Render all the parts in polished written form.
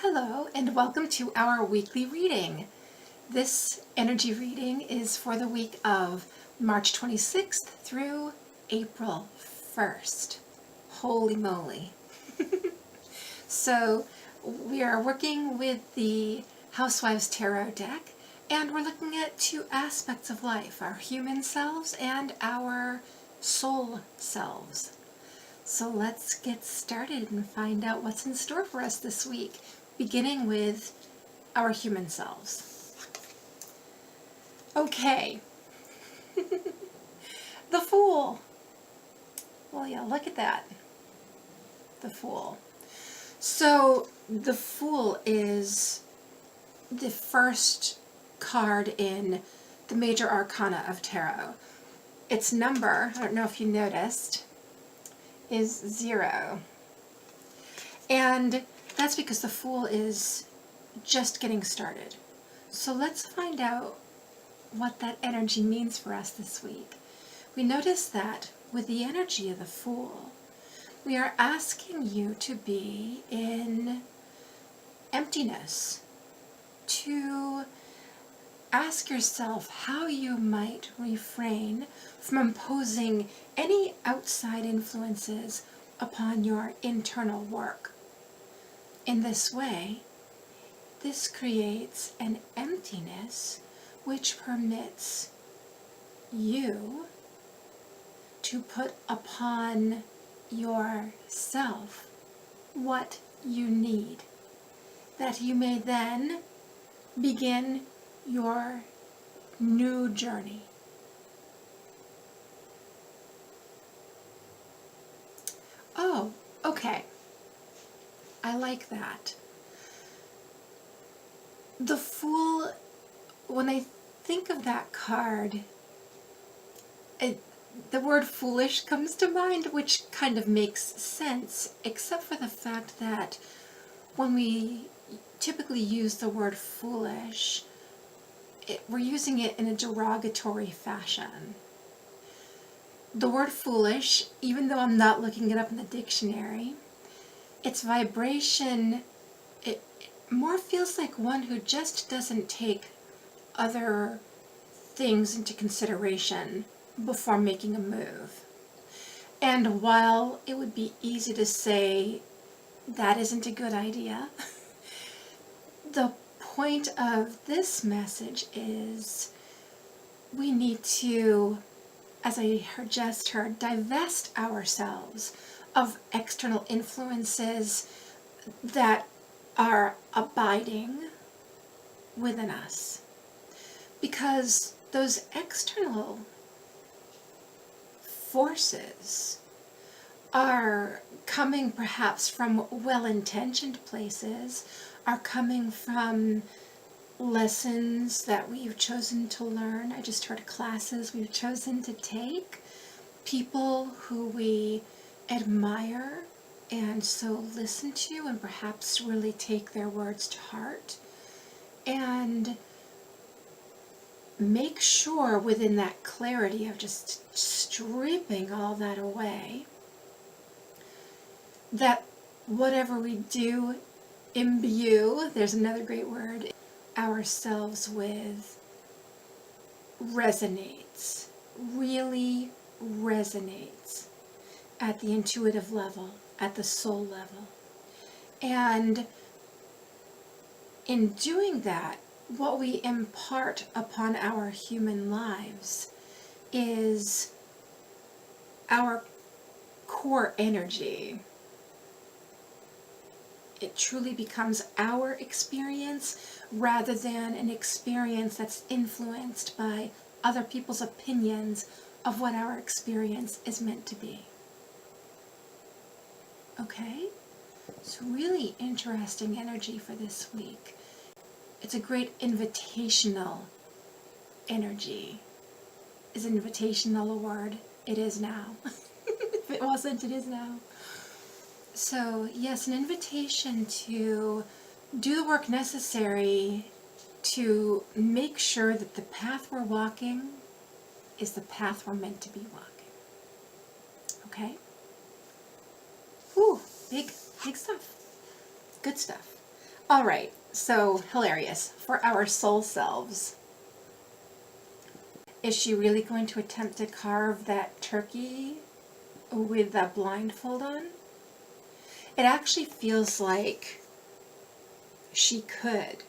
Hello and welcome to our weekly reading. This energy reading is for the week of March 26th through April 1st. Holy moly. So we are working with the Housewives Tarot deck, and we're looking at two aspects of life, our human selves and our soul selves. So let's get started and find out what's in store for us this week, beginning with our human selves. Okay. The Fool. Well, yeah, look at that. The Fool. So the Fool is the first card in the major arcana of tarot. Its number, I don't know if you noticed, is 0. And that's because the Fool is just getting started. So let's find out what that energy means for us this week. We notice that with the energy of the Fool, we are asking you to be in emptiness, to ask yourself how you might refrain from imposing any outside influences upon your internal work. In this way, this creates an emptiness which permits you to put upon yourself what you need, that you may then begin your new journey. Oh, okay. I like that. The Fool, when I think of that card, the word foolish comes to mind, which kind of makes sense, except for the fact that when we typically use the word foolish, we're using it in a derogatory fashion. The word foolish, even though I'm not looking it up in the dictionary, its vibration, it more feels like one who just doesn't take other things into consideration before making a move. And while it would be easy to say that isn't a good idea, the point of this message is we need to, as I just heard, divest ourselves of external influences that are abiding within us. Because those external forces are coming perhaps from well-intentioned places, are coming from lessons that we've chosen to learn. I just heard classes we've chosen to take, people who we admire and so listen to and perhaps really take their words to heart, and make sure within that clarity of just stripping all that away, that whatever we do imbue, there's another great word, ourselves with resonates, really resonates at the intuitive level, at the soul level. And in doing that, what we impart upon our human lives is our core energy. It truly becomes our experience rather than an experience that's influenced by other people's opinions of what our experience is meant to be. Okay? It's really interesting energy for this week. It's a great invitational energy. Is invitational a word? It is now. If it wasn't, it is now. So yes, an invitation to do the work necessary to make sure that the path we're walking is the path we're meant to be walking. Okay? Whew, big stuff. Good stuff. All right, so hilarious. For our soul selves, is she really going to attempt to carve that turkey with that blindfold on? It actually feels like she could.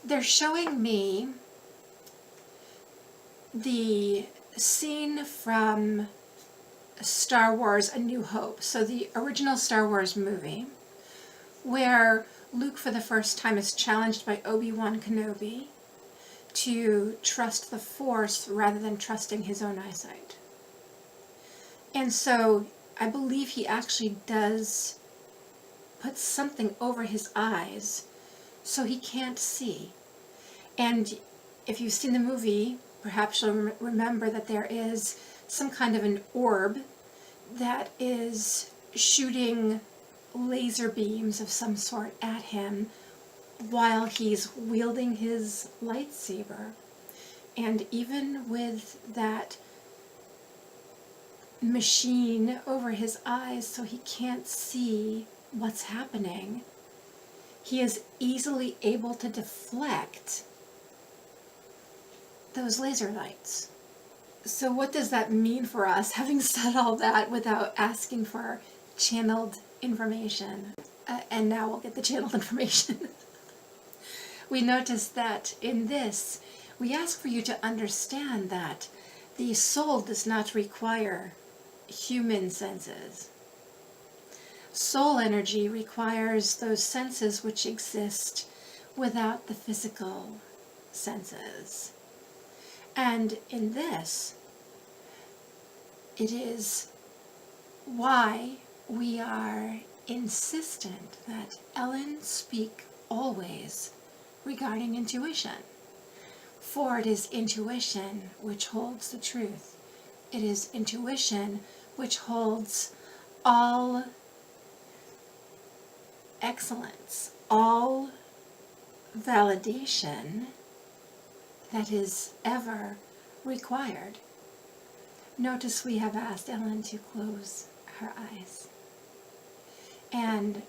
They're showing me the scene from Star Wars A New Hope, so the original Star Wars movie, where Luke for the first time is challenged by Obi-Wan Kenobi to trust the Force rather than trusting his own eyesight. And so I believe he actually does put something over his eyes so he can't see. And if you've seen the movie, perhaps you'll remember that there is some kind of an orb that is shooting laser beams of some sort at him while he's wielding his lightsaber. And even with that machine over his eyes so he can't see what's happening, he is easily able to deflect those laser lights. So what does that mean for us, having said all that without asking for channeled information? And now we'll get the channeled information. We notice that in this, we ask for you to understand that the soul does not require human senses. Soul energy requires those senses which exist without the physical senses. And in this, it is why we are insistent that Ellen speak always regarding intuition. For it is intuition which holds the truth. It is intuition which holds all excellence, all validation that is ever required. Notice we have asked Ellen to close her eyes. And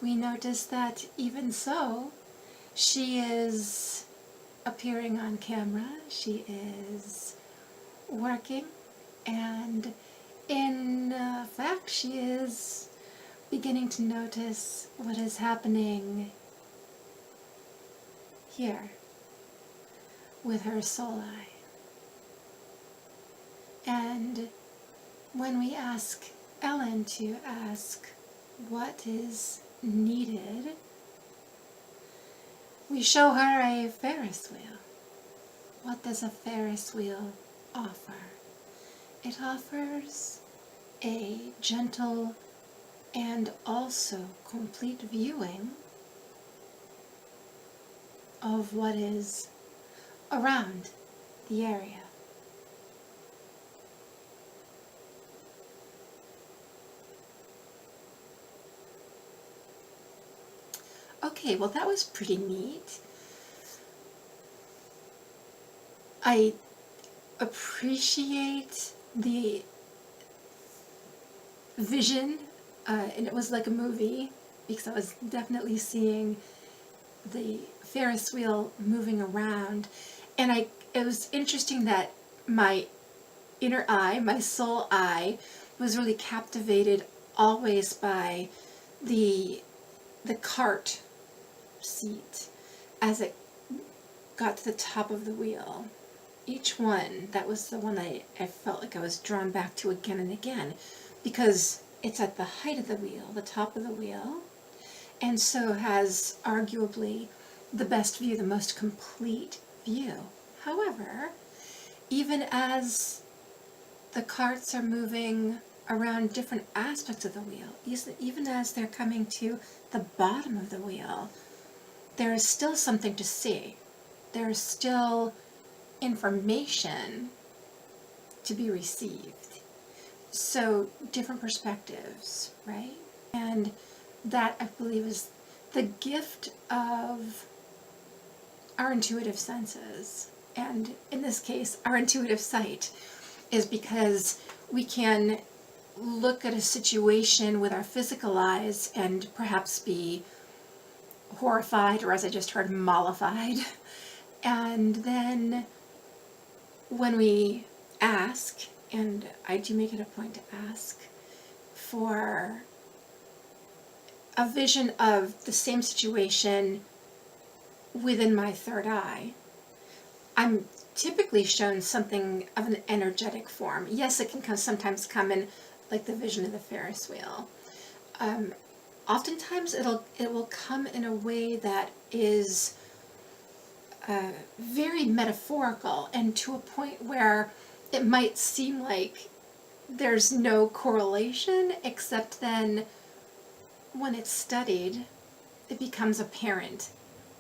we notice that even so, she is appearing on camera, she is working, and in fact she is beginning to notice what is happening here with her soul eye. And when we ask Ellen to ask what is needed, we show her a Ferris wheel. What does a Ferris wheel offer? It offers a gentle and also complete viewing of what is around the area. Okay, well that was pretty neat. I appreciate the vision, and it was like a movie, because I was definitely seeing the Ferris wheel moving around, and it was interesting that my inner eye, my soul eye, was really captivated always by the cart seat as it got to the top of the wheel. Each one, that was the one I felt like I was drawn back to again and again, because it's at the height of the wheel, the top of the wheel, and so has arguably the best view, the most complete view. However, even as the carts are moving around different aspects of the wheel, even as they're coming to the bottom of the wheel, there is still something to see. There is still information to be received. So different perspectives, right? And that, I believe, is the gift of our intuitive senses. And in this case, our intuitive sight is because we can look at a situation with our physical eyes and perhaps be horrified, or as I just heard, mollified. And then when we ask, and I do make it a point to ask for a vision of the same situation within my third eye, I'm typically shown something of an energetic form. Yes, it can sometimes come in like the vision of the Ferris wheel. Oftentimes it will come in a way that is very metaphorical, and to a point where it might seem like there's no correlation, except then when it's studied, it becomes apparent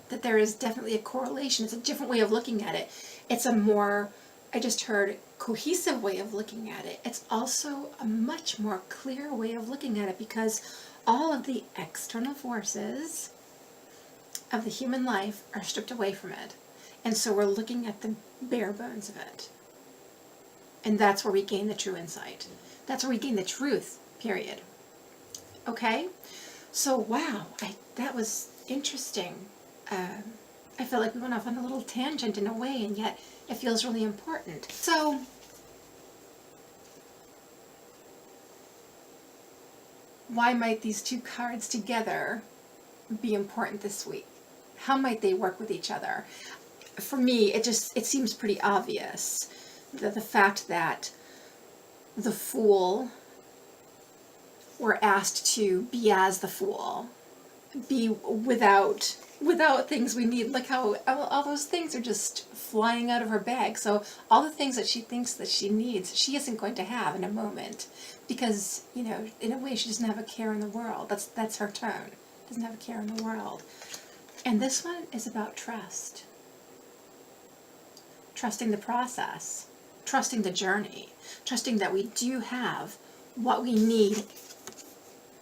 that there is definitely a correlation. It's a different way of looking at it. It's a more, I just heard, cohesive way of looking at it. It's also a much more clear way of looking at it, because all of the external forces of the human life are stripped away from it. And so we're looking at the bare bones of it. And that's where we gain the true insight. That's where we gain the truth, period. Okay? So, wow, that was interesting. I feel like we went off on a little tangent in a way, and yet it feels really important. So, why might these two cards together be important this week? How might they work with each other? For me, it seems pretty obvious. The fact that the Fool, we're asked to be as the Fool, be without things we need. Look how all those things are just flying out of her bag. So all the things that she thinks that she needs, she isn't going to have in a moment, because, you know, in a way she doesn't have a care in the world. That's her tone. Doesn't have a care in the world. And this one is about trust. Trusting the process, trusting the journey, trusting that we do have what we need,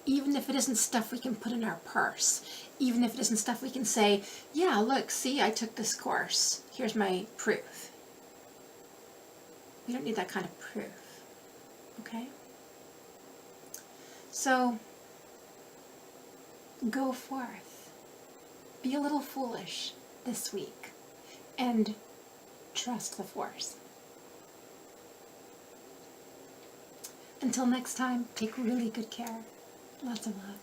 even if it isn't stuff we can put in our purse, even if it isn't stuff we can say, yeah, look, see, I took this course. Here's my proof. We don't need that kind of proof, okay? So, go forth. Be a little foolish this week, and trust the force. Until next time, take really good care. Lots of love.